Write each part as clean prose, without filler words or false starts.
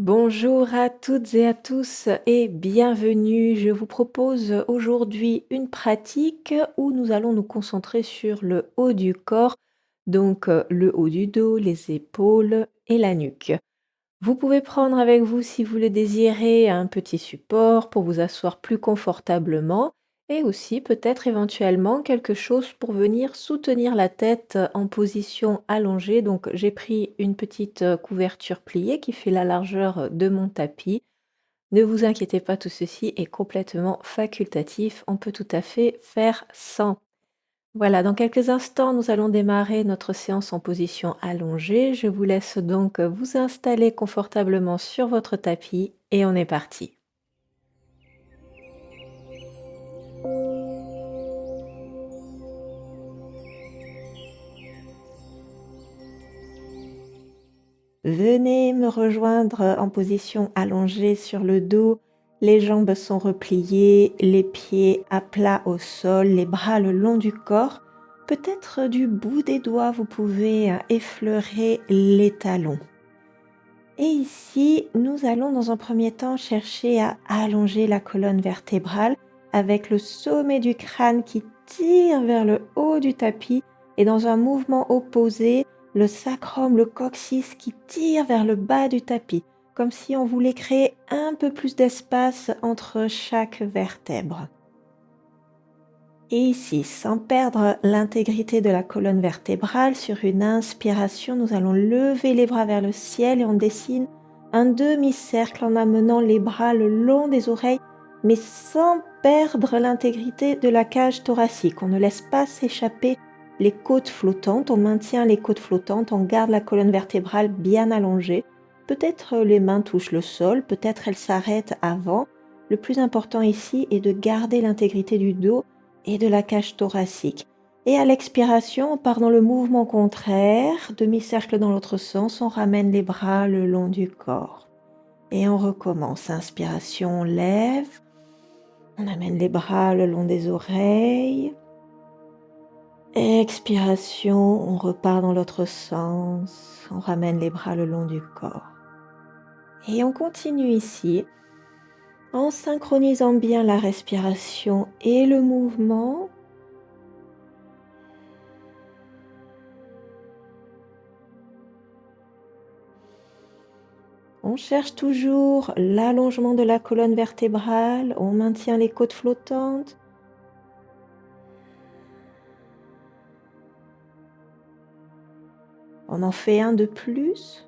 Bonjour à toutes et à tous et bienvenue. Je vous propose aujourd'hui une pratique où nous allons nous concentrer sur le haut du corps, donc le haut du dos, les épaules et la nuque. Vous pouvez prendre avec vous, si vous le désirez, un petit support pour vous asseoir plus confortablement et aussi peut-être éventuellement quelque chose pour venir soutenir la tête en position allongée. Donc j'ai pris une petite couverture pliée qui fait la largeur de mon tapis. Ne vous inquiétez pas, tout ceci est complètement facultatif. On peut tout à fait faire sans. Voilà, dans quelques instants, nous allons démarrer notre séance en position allongée. Je vous laisse donc vous installer confortablement sur votre tapis et on est parti. Venez me rejoindre en position allongée sur le dos. Les jambes sont repliées, les pieds à plat au sol, les bras le long du corps. Peut-être du bout des doigts, vous pouvez effleurer les talons. Et ici, nous allons dans un premier temps chercher à allonger la colonne vertébrale avec le sommet du crâne qui tire vers le haut du tapis et dans un mouvement opposé, le sacrum, le coccyx qui tire vers le bas du tapis, comme si on voulait créer un peu plus d'espace entre chaque vertèbre. Et ici, sans perdre l'intégrité de la colonne vertébrale, sur une inspiration, nous allons lever les bras vers le ciel et on dessine un demi-cercle en amenant les bras le long des oreilles, mais sans perdre l'intégrité de la cage thoracique. On ne laisse pas s'échapper les côtes flottantes, on maintient les côtes flottantes, on garde la colonne vertébrale bien allongée. Peut-être les mains touchent le sol, peut-être elles s'arrêtent avant. Le plus important ici est de garder l'intégrité du dos et de la cage thoracique. Et à l'expiration, on part dans le mouvement contraire, demi-cercle dans l'autre sens, on ramène les bras le long du corps. Et on recommence. Inspiration, on lève, on amène les bras le long des oreilles. Expiration, on repart dans l'autre sens, on ramène les bras le long du corps. Et on continue ici, en synchronisant bien la respiration et le mouvement. On cherche toujours l'allongement de la colonne vertébrale, on maintient les côtes flottantes. On en fait un de plus.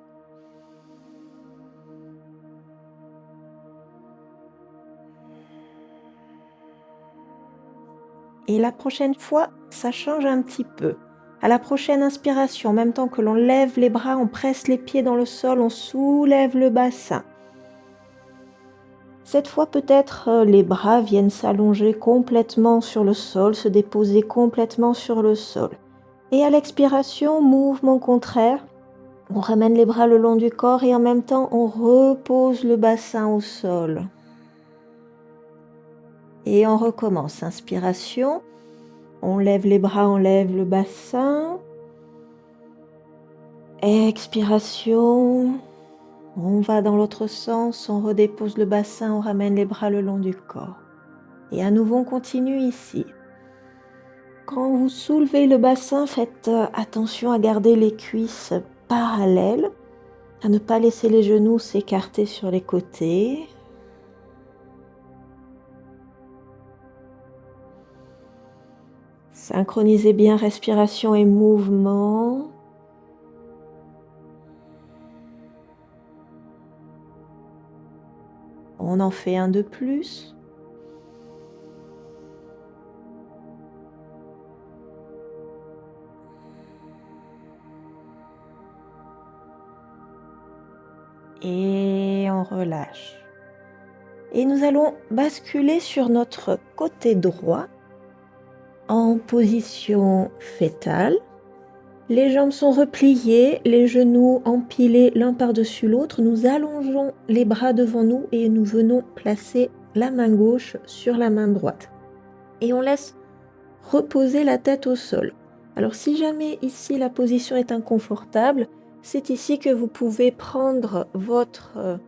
Et la prochaine fois, ça change un petit peu. À la prochaine inspiration, en même temps que l'on lève les bras, on presse les pieds dans le sol, on soulève le bassin. Cette fois, peut-être les bras viennent s'allonger complètement sur le sol, se déposer complètement sur le sol. Et à l'expiration, mouvement contraire. On ramène les bras le long du corps et en même temps, on repose le bassin au sol. Et on recommence. Inspiration. On lève les bras, on lève le bassin. Expiration. On va dans l'autre sens, on redépose le bassin, on ramène les bras le long du corps. Et à nouveau, on continue ici. Quand vous soulevez le bassin, faites attention à garder les cuisses parallèles, à ne pas laisser les genoux s'écarter sur les côtés. Synchronisez bien respiration et mouvement. On en fait un de plus. Et on relâche. Et nous allons basculer sur notre côté droit en position fétale. Les jambes sont repliées, les genoux empilés l'un par-dessus l'autre. Nous allongeons les bras devant nous et nous venons placer la main gauche sur la main droite. Et on laisse reposer la tête au sol. Alors si jamais ici la position est inconfortable, c'est ici que vous pouvez prendre votre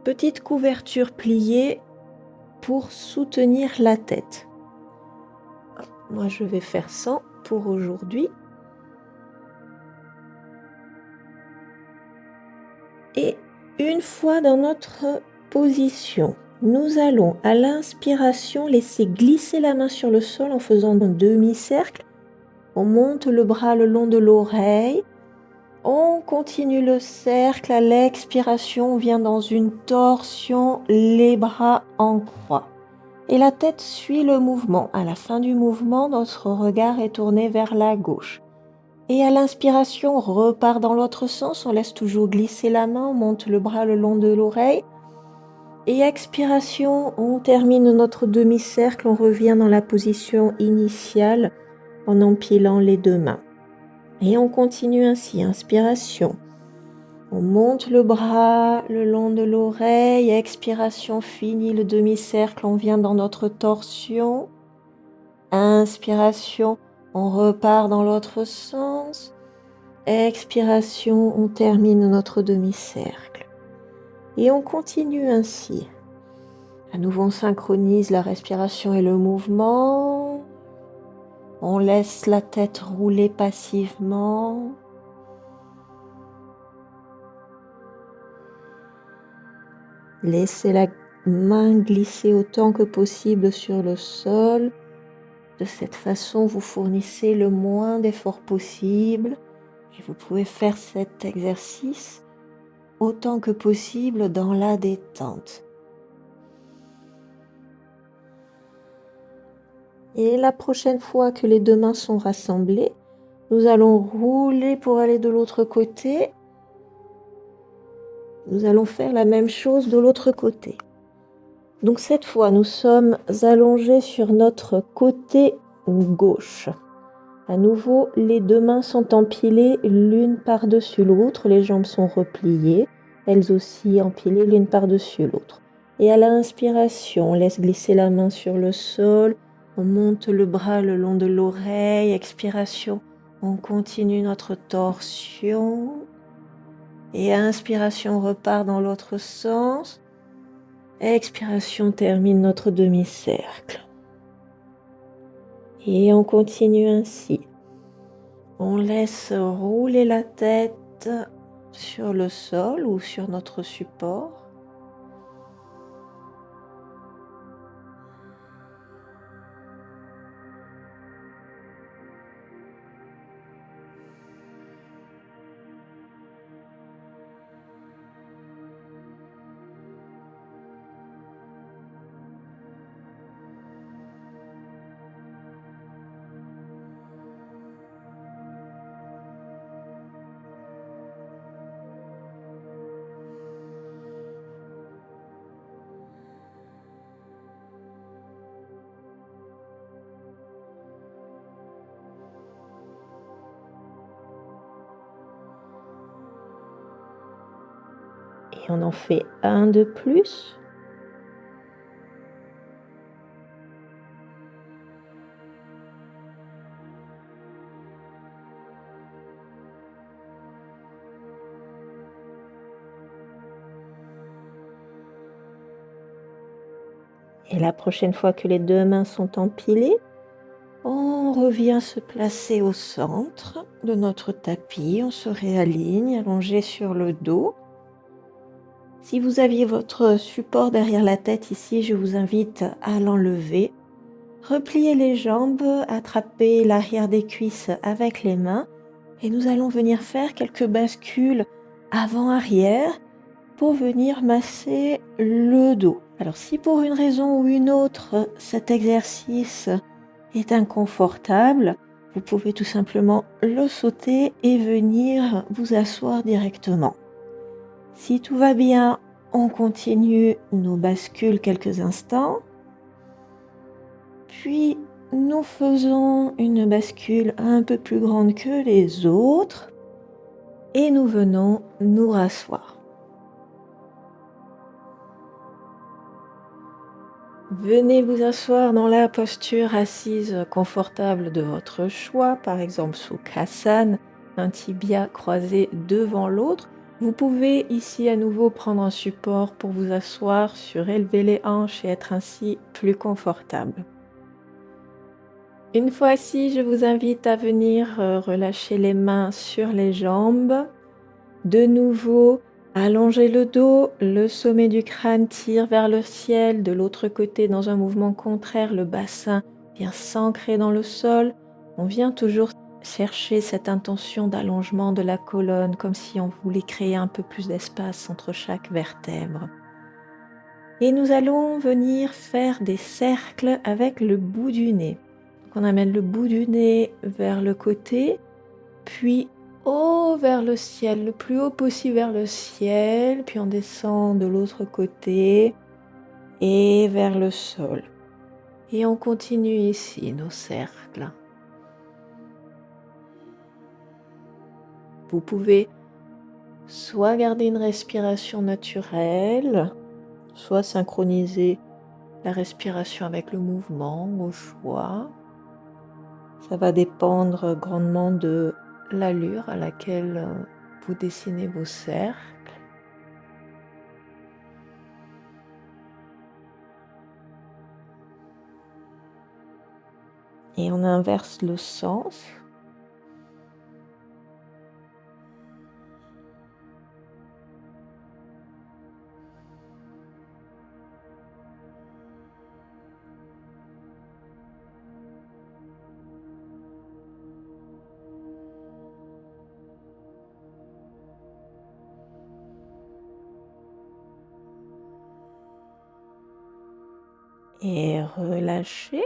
petite couverture pliée pour soutenir la tête. Moi, je vais faire 100 pour aujourd'hui. Et une fois dans notre position, nous allons à l'inspiration laisser glisser la main sur le sol en faisant un demi-cercle. On monte le bras le long de l'oreille. On continue le cercle. À l'expiration, on vient dans une torsion, les bras en croix. Et la tête suit le mouvement. À la fin du mouvement, notre regard est tourné vers la gauche. Et à l'inspiration, on repart dans l'autre sens. On laisse toujours glisser la main. On monte le bras le long de l'oreille. Et expiration, on termine notre demi-cercle. On revient dans la position initiale en empilant les deux mains. Et on continue ainsi. Inspiration. On monte le bras le long de l'oreille. Expiration, fini le demi-cercle. On vient dans notre torsion. Inspiration, on repart dans l'autre sens. Expiration, on termine notre demi-cercle. Et on continue ainsi. À nouveau, on synchronise la respiration et le mouvement. On laisse la tête rouler passivement. Laissez la main glisser autant que possible sur le sol. De cette façon, vous fournissez le moins d'efforts possible et vous pouvez faire cet exercice autant que possible dans la détente. Et la prochaine fois que les deux mains sont rassemblées, nous allons rouler pour aller de l'autre côté. Nous allons faire la même chose de l'autre côté. Donc cette fois, nous sommes allongés sur notre côté gauche. À nouveau, les deux mains sont empilées l'une par-dessus l'autre. Les jambes sont repliées, elles aussi empilées l'une par-dessus l'autre. Et à l'inspiration, on laisse glisser la main sur le sol. On monte le bras le long de l'oreille. Expiration, on continue notre torsion. Et inspiration, on repart dans l'autre sens. Expiration, termine notre demi-cercle. Et on continue ainsi. On laisse rouler la tête sur le sol ou sur notre support. Et on en fait un de plus. Et la prochaine fois que les deux mains sont empilées, on revient se placer au centre de notre tapis. On se réaligne, allongé sur le dos. Si vous aviez votre support derrière la tête ici, je vous invite à l'enlever. Repliez les jambes, attrapez l'arrière des cuisses avec les mains et nous allons venir faire quelques bascules avant-arrière pour venir masser le dos. Alors si pour une raison ou une autre cet exercice est inconfortable, vous pouvez tout simplement le sauter et venir vous asseoir directement. Si tout va bien, on continue nos bascules quelques instants. Puis, nous faisons une bascule un peu plus grande que les autres et nous venons nous rasseoir. Venez vous asseoir dans la posture assise confortable de votre choix, par exemple Sukhasana, un tibia croisé devant l'autre. Vous pouvez ici à nouveau prendre un support pour vous asseoir, surélever les hanches et être ainsi plus confortable. Une fois assis, je vous invite à venir relâcher les mains sur les jambes. De nouveau, allongez le dos, le sommet du crâne tire vers le ciel. De l'autre côté, dans un mouvement contraire, le bassin vient s'ancrer dans le sol. On vient toujours chercher cette intention d'allongement de la colonne, comme si on voulait créer un peu plus d'espace entre chaque vertèbre. Et nous allons venir faire des cercles avec le bout du nez. Donc on amène le bout du nez vers le côté, puis haut vers le ciel, le plus haut possible vers le ciel, puis on descend de l'autre côté et vers le sol. Et on continue ici nos cercles. Vous pouvez soit garder une respiration naturelle, soit synchroniser la respiration avec le mouvement au choix. Ça va dépendre grandement de l'allure à laquelle vous dessinez vos cercles. Et on inverse le sens. Et relâchez,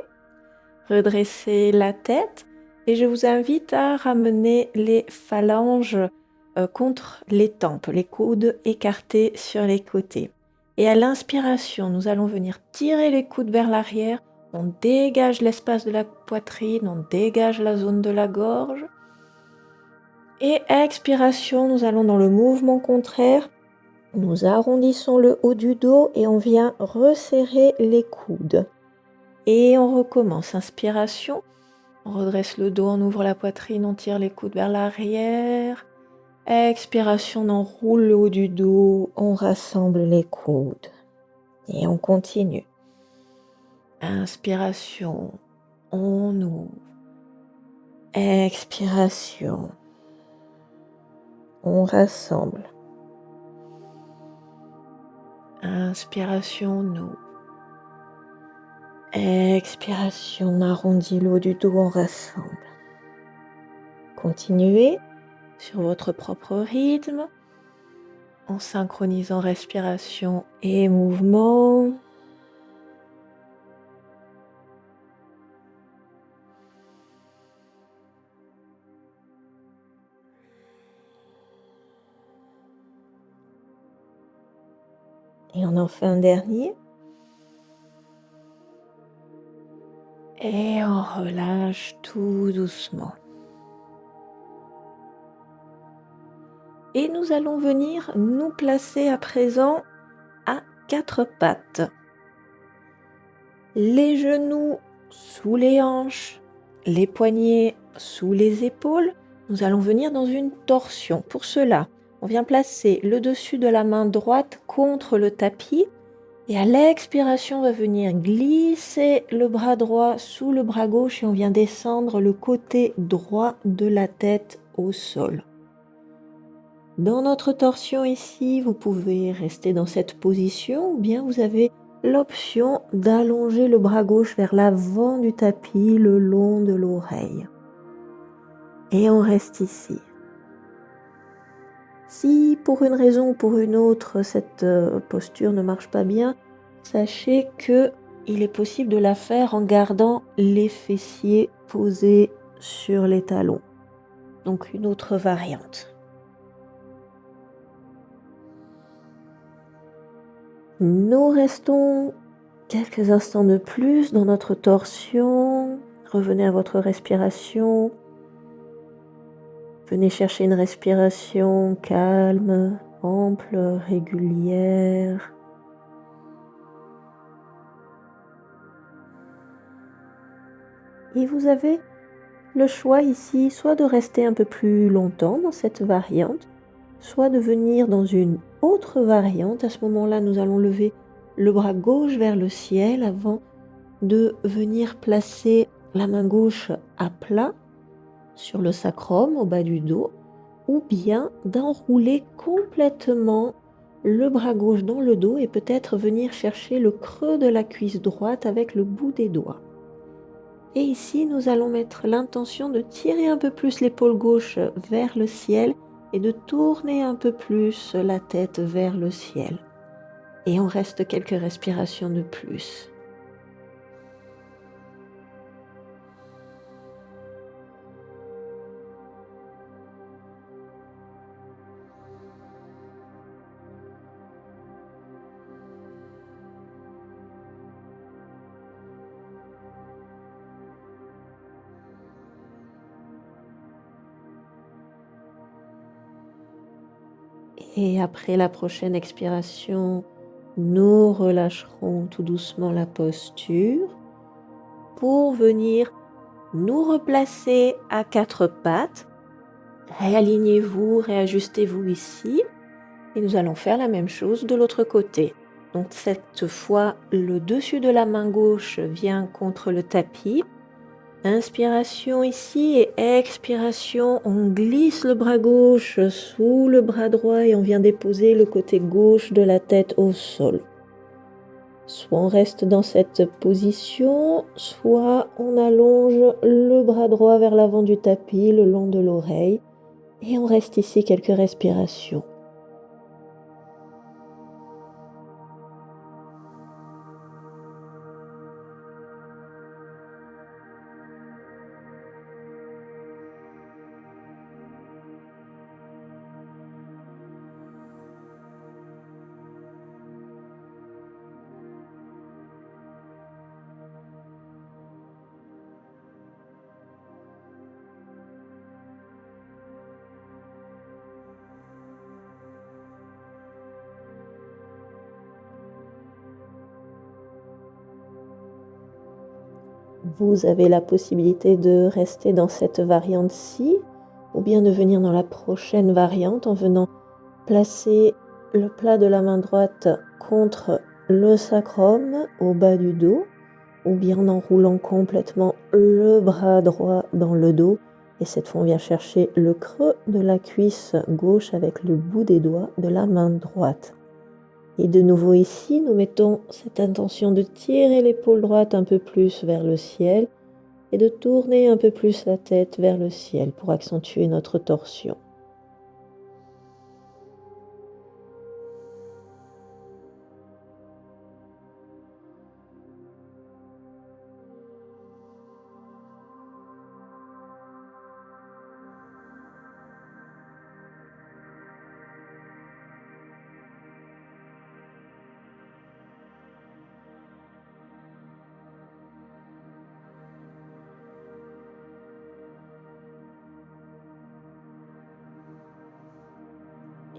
redressez la tête et je vous invite à ramener les phalanges contre les tempes, les coudes écartés sur les côtés. Et à l'inspiration, nous allons venir tirer les coudes vers l'arrière, on dégage l'espace de la poitrine, on dégage la zone de la gorge. Et expiration, nous allons dans le mouvement contraire. Nous arrondissons le haut du dos et on vient resserrer les coudes. Et on recommence. Inspiration, on redresse le dos, on ouvre la poitrine, on tire les coudes vers l'arrière. Expiration, on enroule le haut du dos, on rassemble les coudes. Et on continue. Inspiration, on ouvre. Expiration, on rassemble. Inspiration, on ouvre. Expiration, on arrondit le haut du dos, on rassemble. Continuez sur votre propre rythme, en synchronisant respiration et mouvement. Et on en fait un dernier. Et on relâche tout doucement. Et nous allons venir nous placer à présent à quatre pattes. Les genoux sous les hanches, les poignets sous les épaules. Nous allons venir dans une torsion. Pour cela, on vient placer le dessus de la main droite contre le tapis. Et à l'expiration, on va venir glisser le bras droit sous le bras gauche et on vient descendre le côté droit de la tête au sol. Dans notre torsion ici, vous pouvez rester dans cette position ou bien vous avez l'option d'allonger le bras gauche vers l'avant du tapis le long de l'oreille. Et on reste ici. Si pour une raison ou pour une autre cette posture ne marche pas bien, sachez que il est possible de la faire en gardant les fessiers posés sur les talons. Donc une autre variante. Nous restons quelques instants de plus dans notre torsion. Revenez à votre respiration. Venez chercher une respiration calme, ample, régulière. Et vous avez le choix ici, soit de rester un peu plus longtemps dans cette variante, soit de venir dans une autre variante. À ce moment-là, nous allons lever le bras gauche vers le ciel avant de venir placer la main gauche à plat sur le sacrum au bas du dos, ou bien d'enrouler complètement le bras gauche dans le dos et peut-être venir chercher le creux de la cuisse droite avec le bout des doigts. Et ici, nous allons mettre l'intention de tirer un peu plus l'épaule gauche vers le ciel et de tourner un peu plus la tête vers le ciel. Et on reste quelques respirations de plus. Et après la prochaine expiration, nous relâcherons tout doucement la posture pour venir nous replacer à quatre pattes. Réalignez-vous, réajustez-vous ici et nous allons faire la même chose de l'autre côté. Donc cette fois, le dessus de la main gauche vient contre le tapis. Inspiration ici et expiration, on glisse le bras gauche sous le bras droit et on vient déposer le côté gauche de la tête au sol. Soit on reste dans cette position, soit on allonge le bras droit vers l'avant du tapis, le long de l'oreille, et on reste ici quelques respirations. Vous avez la possibilité de rester dans cette variante-ci ou bien de venir dans la prochaine variante en venant placer le plat de la main droite contre le sacrum au bas du dos ou bien en enroulant complètement le bras droit dans le dos. Et cette fois, on vient chercher le creux de la cuisse gauche avec le bout des doigts de la main droite. Et de nouveau ici, nous mettons cette intention de tirer l'épaule droite un peu plus vers le ciel et de tourner un peu plus la tête vers le ciel pour accentuer notre torsion.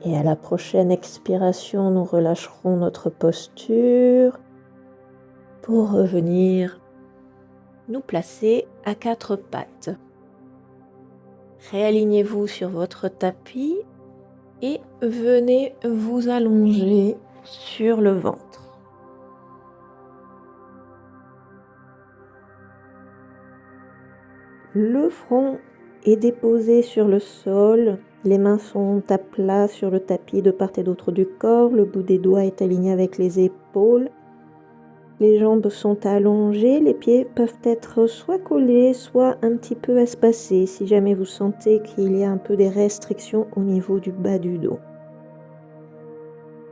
Et à la prochaine expiration, nous relâcherons notre posture pour revenir nous placer à quatre pattes. Réalignez-vous sur votre tapis et venez vous allonger sur le ventre. Le front est déposé sur le sol. Les mains sont à plat sur le tapis de part et d'autre du corps. Le bout des doigts est aligné avec les épaules. Les jambes sont allongées. Les pieds peuvent être soit collés, soit un petit peu espacés si jamais vous sentez qu'il y a un peu des restrictions au niveau du bas du dos.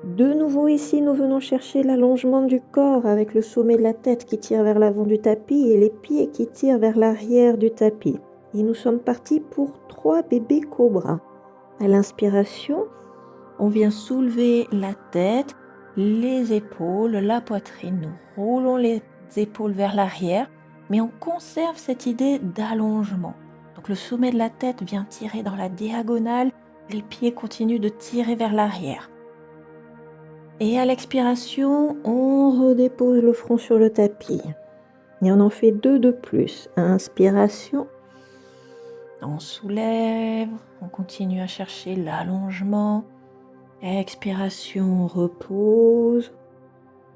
De nouveau ici, nous venons chercher l'allongement du corps avec le sommet de la tête qui tire vers l'avant du tapis et les pieds qui tirent vers l'arrière du tapis. Et nous sommes partis pour 3 bébés cobras. À l'inspiration, on vient soulever la tête, les épaules, la poitrine. Nous roulons les épaules vers l'arrière, mais on conserve cette idée d'allongement. Donc le sommet de la tête vient tirer dans la diagonale, les pieds continuent de tirer vers l'arrière. Et à l'expiration, on redépose le front sur le tapis. Et on en fait 2 de plus. Inspiration. On soulève, on continue à chercher l'allongement. Expiration, on repose.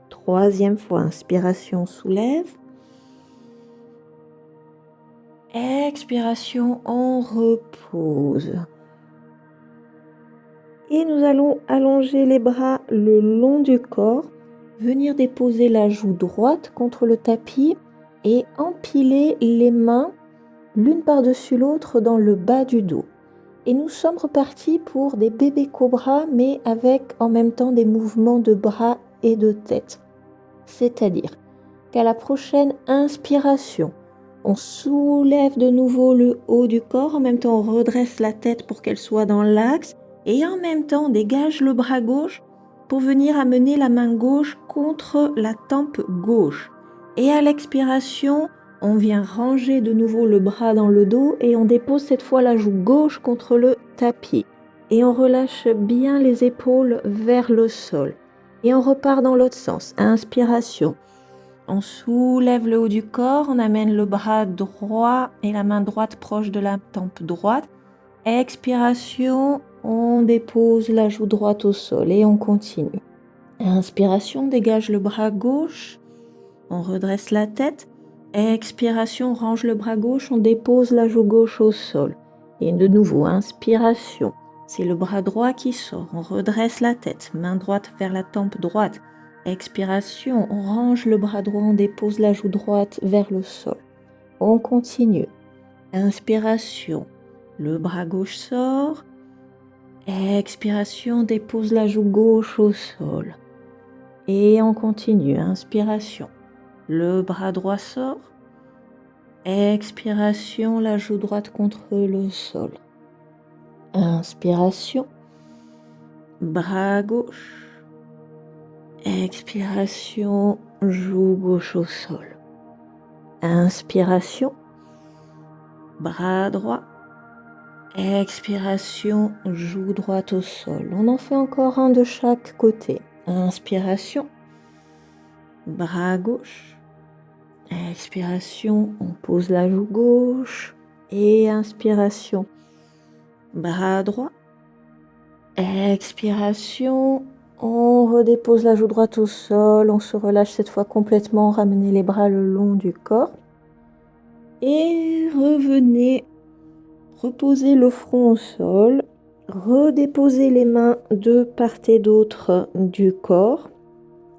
Troisième fois, inspiration, on soulève. Expiration, on repose. Et nous allons allonger les bras le long du corps, venir déposer la joue droite contre le tapis et empiler les mains l'une par-dessus l'autre dans le bas du dos. Et nous sommes repartis pour des bébés cobras, mais avec en même temps des mouvements de bras et de tête. C'est-à-dire qu'à la prochaine inspiration, on soulève de nouveau le haut du corps, en même temps on redresse la tête pour qu'elle soit dans l'axe, et en même temps on dégage le bras gauche pour venir amener la main gauche contre la tempe gauche. Et à l'expiration, on vient ranger de nouveau le bras dans le dos et on dépose cette fois la joue gauche contre le tapis. Et on relâche bien les épaules vers le sol. Et on repart dans l'autre sens. Inspiration. On soulève le haut du corps, on amène le bras droit et la main droite proche de la tempe droite. Expiration, on dépose la joue droite au sol et on continue. Inspiration, dégage le bras gauche, on redresse la tête. Expiration, on range le bras gauche, on dépose la joue gauche au sol. Et de nouveau, inspiration, c'est le bras droit qui sort, on redresse la tête, main droite vers la tempe droite. Expiration, on range le bras droit, on dépose la joue droite vers le sol. On continue. Inspiration, le bras gauche sort. Expiration, on dépose la joue gauche au sol. Et on continue. Inspiration, le bras droit sort. Expiration, la joue droite contre le sol. Inspiration, bras gauche. Expiration, joue gauche au sol. Inspiration, bras droit. Expiration, joue droite au sol. On en fait encore un de chaque côté. Inspiration, bras gauche. Expiration, on pose la joue gauche. Et inspiration, bras droit. Expiration, on redépose la joue droite au sol. On se relâche cette fois complètement. Ramenez les bras le long du corps. Et revenez. Reposez le front au sol, redéposez les mains de part et d'autre du corps.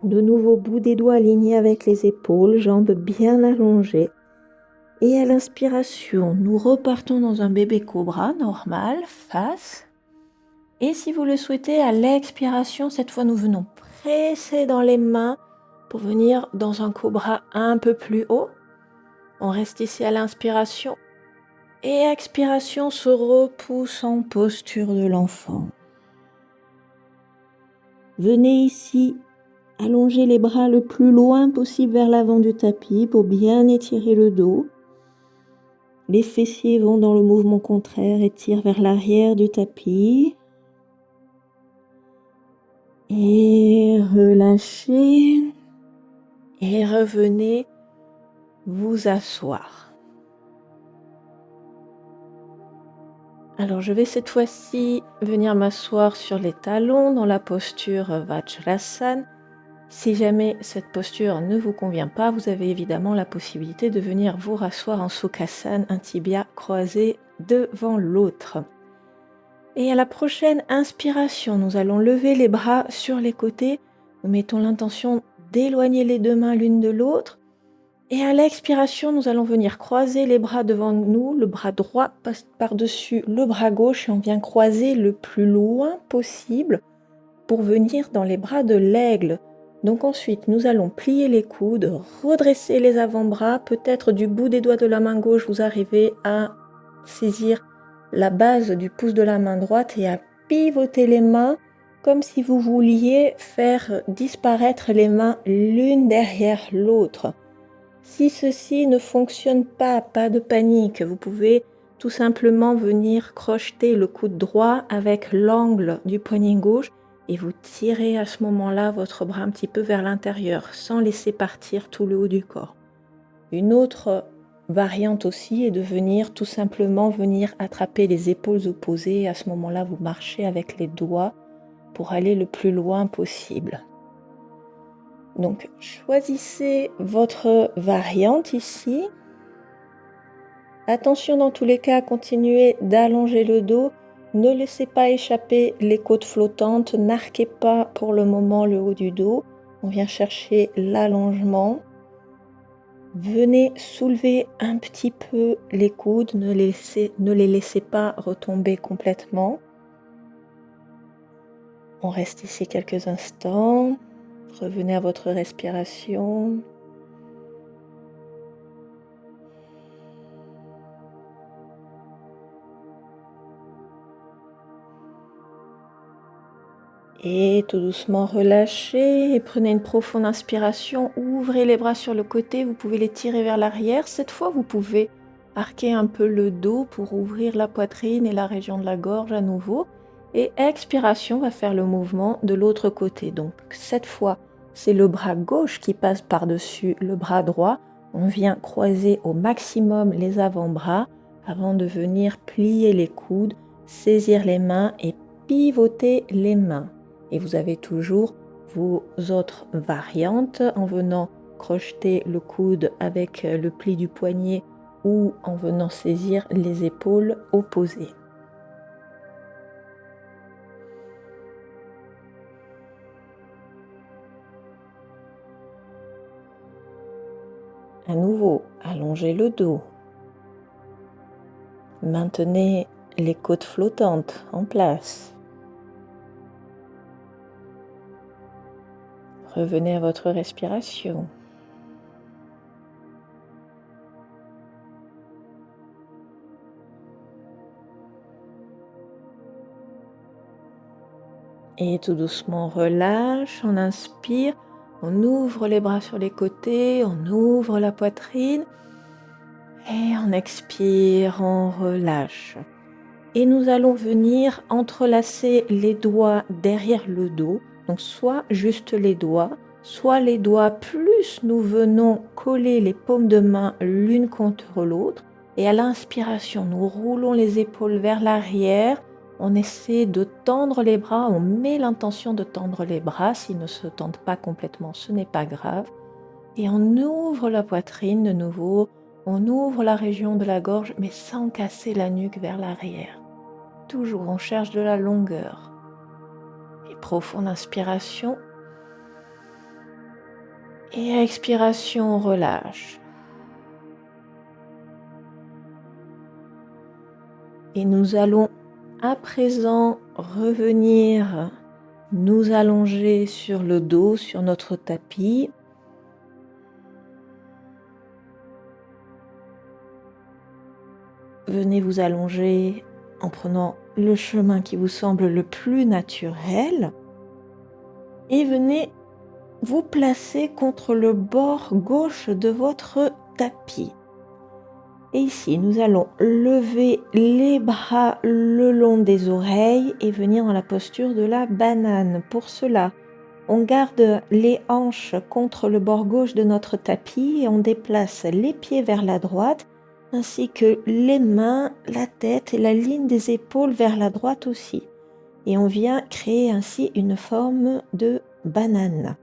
De nouveau, bout des doigts alignés avec les épaules, jambes bien allongées. Et à l'inspiration, nous repartons dans un bébé cobra normal, face. Et si vous le souhaitez, à l'expiration, cette fois, nous venons presser dans les mains pour venir dans un cobra un peu plus haut. On reste ici à l'inspiration. Et expiration, se repousse en posture de l'enfant. Venez ici, allongez les bras le plus loin possible vers l'avant du tapis pour bien étirer le dos. Les fessiers vont dans le mouvement contraire et tirent vers l'arrière du tapis. Et relâchez. Et revenez vous asseoir. Alors, je vais cette fois-ci venir m'asseoir sur les talons dans la posture Vajrasana. Si jamais cette posture ne vous convient pas, vous avez évidemment la possibilité de venir vous rasseoir en Sukhasana, un tibia croisé devant l'autre. Et à la prochaine inspiration, nous allons lever les bras sur les côtés. Nous mettons l'intention d'éloigner les deux mains l'une de l'autre. Et à l'expiration, nous allons venir croiser les bras devant nous. Le bras droit passe par-dessus le bras gauche et on vient croiser le plus loin possible pour venir dans les bras de l'aigle. Donc ensuite, nous allons plier les coudes, redresser les avant-bras. Peut-être du bout des doigts de la main gauche, vous arrivez à saisir la base du pouce de la main droite et à pivoter les mains comme si vous vouliez faire disparaître les mains l'une derrière l'autre. Si ceci ne fonctionne pas, pas de panique, vous pouvez tout simplement venir crocheter le coude droit avec l'angle du poignet gauche et vous tirez à ce moment-là votre bras un petit peu vers l'intérieur sans laisser partir tout le haut du corps. Une autre variante aussi est de venir tout simplement venir attraper les épaules opposées. À ce moment-là, vous marchez avec les doigts pour aller le plus loin possible. Donc, choisissez votre variante ici. Attention dans tous les cas, continuez d'allonger le dos. Ne laissez pas échapper les côtes flottantes. N'arquez pas pour le moment le haut du dos. On vient chercher l'allongement. Venez soulever un petit peu les coudes. Ne les laissez pas retomber complètement. On reste ici quelques instants. Revenez à votre respiration. Et tout doucement relâchez et prenez une profonde inspiration. Ouvrez les bras sur le côté, vous pouvez les tirer vers l'arrière. Cette fois, vous pouvez arquer un peu le dos pour ouvrir la poitrine et la région de la gorge à nouveau. Et expiration va faire le mouvement de l'autre côté. Donc cette fois, c'est le bras gauche qui passe par-dessus le bras droit. On vient croiser au maximum les avant-bras avant de venir plier les coudes, saisir les mains et pivoter les mains. Et vous avez toujours vos autres variantes en venant crocheter le coude avec le pli du poignet ou en venant saisir les épaules opposées. À nouveau, allongez le dos. Maintenez les côtes flottantes en place. Revenez à votre respiration. Et tout doucement, relâche, on inspire, on ouvre les bras sur les côtés, on ouvre la poitrine. Et on expire, on relâche. Et nous allons venir entrelacer les doigts derrière le dos. Donc soit juste les doigts, soit les doigts plus nous venons coller les paumes de main l'une contre l'autre. Et à l'inspiration, nous roulons les épaules vers l'arrière. On essaie de tendre les bras, on met l'intention de tendre les bras. S'ils ne se tendent pas complètement, ce n'est pas grave. Et on ouvre la poitrine de nouveau. On ouvre la région de la gorge, mais sans casser la nuque vers l'arrière. Toujours, on cherche de la longueur. Et profonde inspiration. Et expiration, on relâche. Et nous allons à présent revenir nous allonger sur le dos, sur notre tapis. Venez vous allonger en prenant le chemin qui vous semble le plus naturel et venez vous placer contre le bord gauche de votre tapis. Et ici, nous allons lever les bras le long des oreilles et venir dans la posture de la banane. Pour cela, on garde les hanches contre le bord gauche de notre tapis et on déplace les pieds vers la droite ainsi que les mains, la tête et la ligne des épaules vers la droite aussi. Et on vient créer ainsi une forme de banane.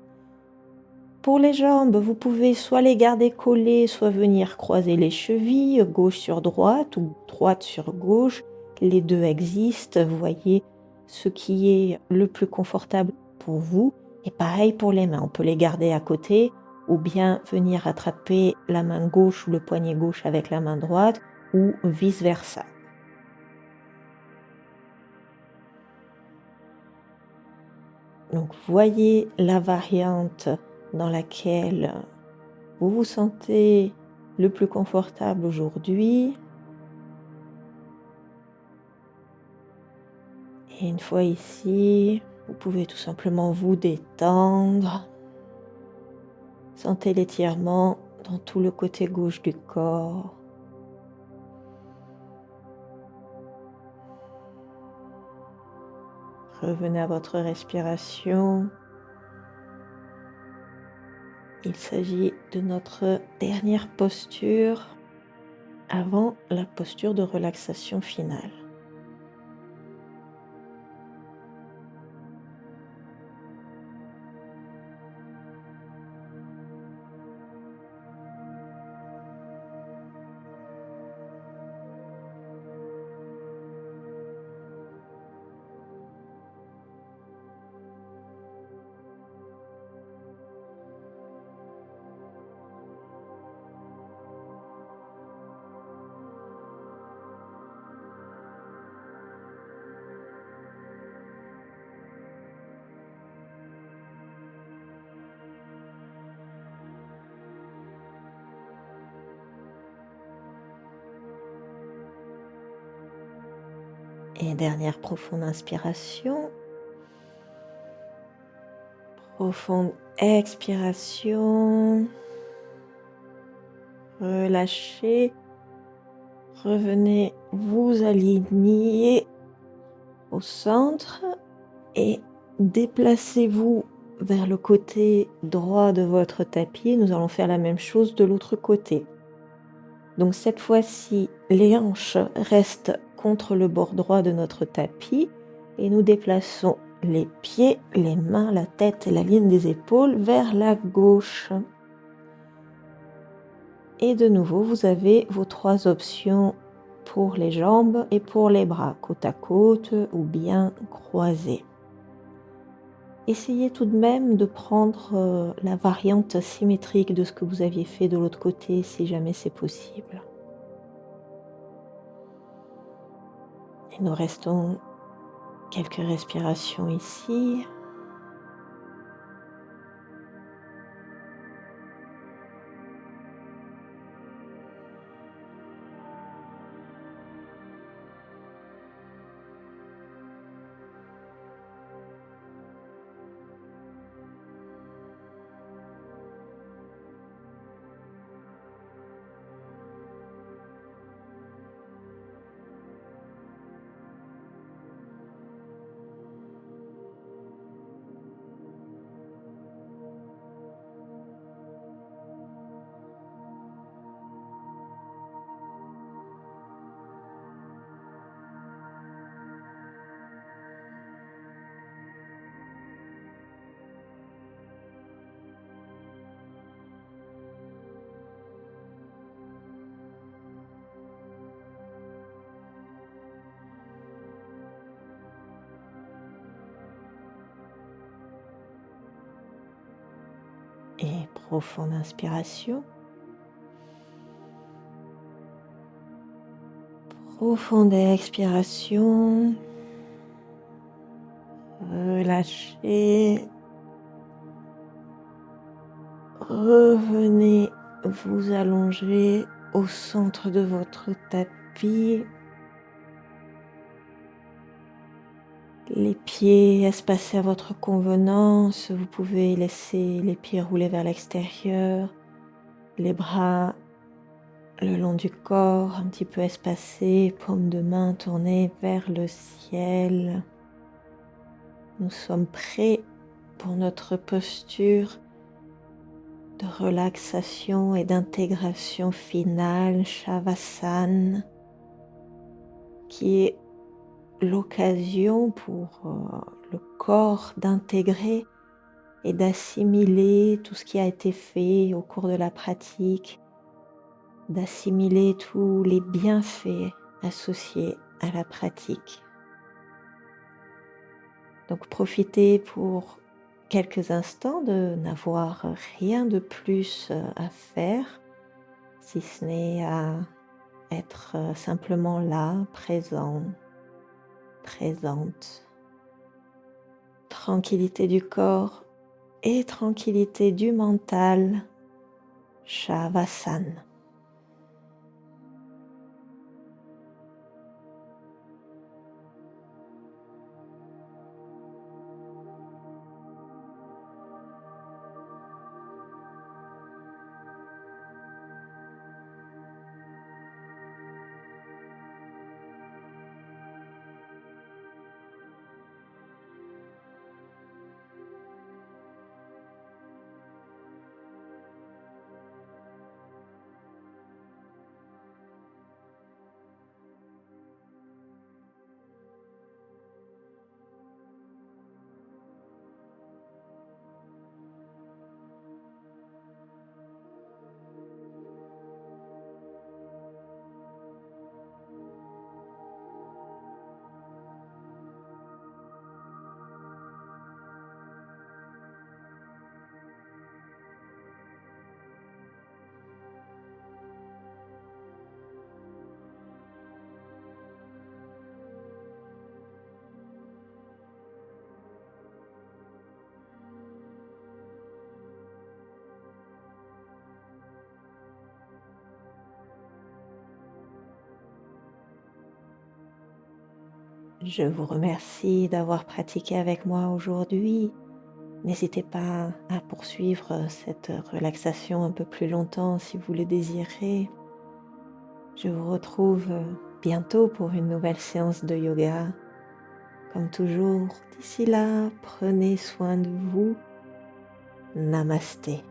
Pour les jambes, vous pouvez soit les garder collées, soit venir croiser les chevilles, gauche sur droite ou droite sur gauche. Les deux existent, vous voyez ce qui est le plus confortable pour vous. Et pareil pour les mains, on peut les garder à côté ou bien venir attraper la main gauche ou le poignet gauche avec la main droite ou vice-versa. Donc voyez la variante dans laquelle vous vous sentez le plus confortable aujourd'hui. Et une fois ici, vous pouvez tout simplement vous détendre. Sentez l'étirement dans tout le côté gauche du corps. Revenez à votre respiration. Il s'agit de notre dernière posture. avant la posture de relaxation finale. Et dernière profonde inspiration. Profonde expiration. Relâchez. Revenez vous aligner au centre et déplacez-vous vers le côté droit de votre tapis. Nous allons faire la même chose de l'autre côté. Donc cette fois-ci, les hanches restent contre le bord droit de notre tapis et nous déplaçons les pieds, les mains, la tête et la ligne des épaules vers la gauche. Et de nouveau, vous avez vos 3 options pour les jambes et pour les bras, côte à côte ou bien croisés. Essayez tout de même de prendre la variante symétrique de ce que vous aviez fait de l'autre côté, si jamais c'est possible. Et nous restons quelques respirations ici. Et profonde inspiration. Profonde expiration. Relâchez. Revenez vous allonger au centre de votre tapis. Les pieds espacés à votre convenance. Vous pouvez laisser les pieds rouler vers l'extérieur. Les bras le long du corps, un petit peu espacés. Paume de main tournée vers le ciel. Nous sommes prêts pour notre posture de relaxation et d'intégration finale, Shavasana, qui est l'occasion pour le corps d'intégrer et d'assimiler tout ce qui a été fait au cours de la pratique, d'assimiler tous les bienfaits associés à la pratique. Donc profitez pour quelques instants de n'avoir rien de plus à faire, si ce n'est à être simplement là, présent, présente. Tranquillité du corps et tranquillité du mental, Shavasana. Je vous remercie d'avoir pratiqué avec moi aujourd'hui. N'hésitez pas à poursuivre cette relaxation un peu plus longtemps si vous le désirez. Je vous retrouve bientôt pour une nouvelle séance de yoga. Comme toujours, d'ici là, prenez soin de vous. Namasté.